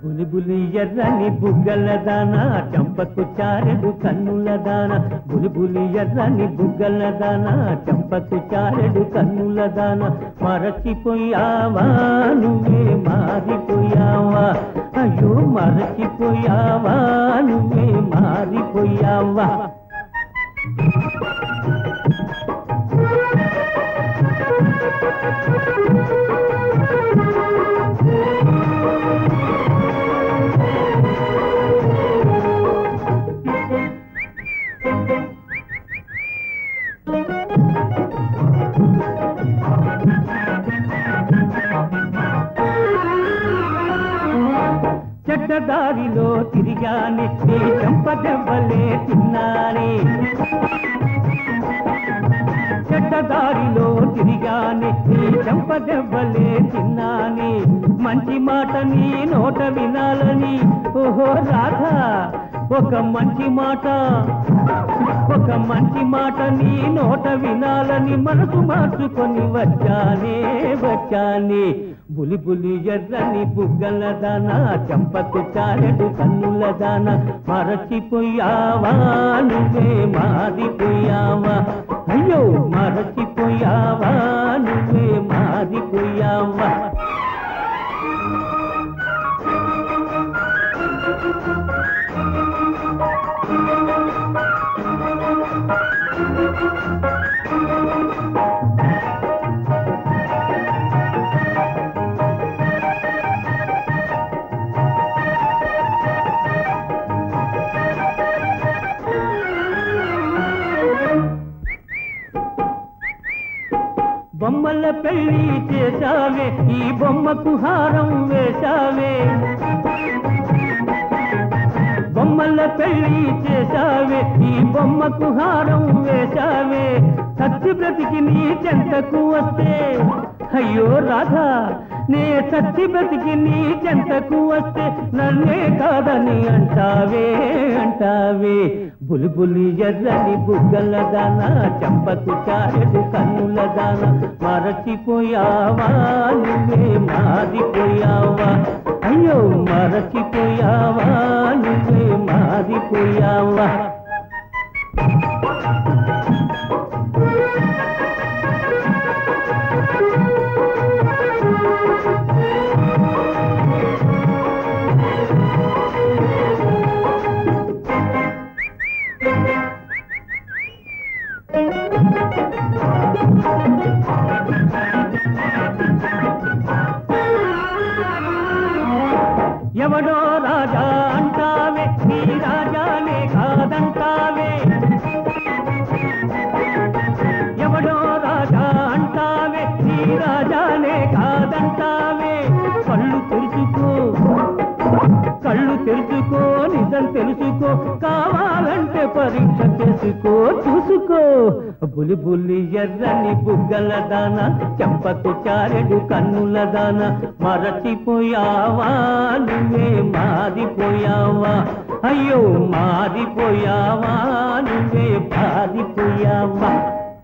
బులిబులి ఎర్రని బుగ్గల దాన చంపకు చారెడు కన్నుల దాన బులిబులి ఎర్రని బుగ్గల దాన చంపకు చారెడు కన్నుల దాన మరచిపోయావా నువ్వే మారిపోయావా అయ్యో మరచిపోయావా నువ్వే మారిపోయావా చెడ్డదారిలో తిరిగానే నీ చంపదెవ్వలే తిన్నానే చెడ్డదారిలో తిరిగానే నీ చంపదెవ్వలే తిన్నానే మంచి మాట నీ నోట వినాలని ఓహో రాధా ఒక మంచి మాట నీ నోట వినాలని మనసు మార్చుకొని వచ్చానే బులిబులి ఎర్రని బుగ్గల దాన చంపకు చారెడు కన్నుల దాన మరచిపోయావా నువ్వే మారిపోయావా అయ్యో మరచిపోయావా నువ్వే మారిపోయావా బొమ్మల పెళ్లి చేశావే ఈ బొమ్మకు హారం వేశావే బొమ్మల పెళ్లి చేశావే ఈ బొమ్మకు హారం వేశావే సత్య బ్రతికి నీ చెంతకు వస్తే అయ్యో రాధా నే సత్య బ్రతికి నీ చెంతకు వస్తే నన్నే కాదని అంటావే బులిబులి ఎర్రని బుగ్గల దాన చంపకు చారెడు కన్నుల దాన మరచిపోయావా నువ్వే మారిపోయావా అయ్యో మరచిపోయావా నువ్వే మారిపోయావా ఎవడో రాజా అంటావే నీ రాజానే కాదంటావే ఎవడో రాజా అంటావే నీ రాజానే కాదంటావే కళ్ళు తెరుచుకో నిజం తెలుసుకో కావాలంటే పరీక్ష చేసుకో చూసుకో బులిబులి ఎర్రని బుగ్గల దాన చంపకు చారెడు కన్నుల దాన మరచిపోయావా నువ్వే మారిపోయావా అయ్యో మారిపోయావా నువ్వే మారిపోయావా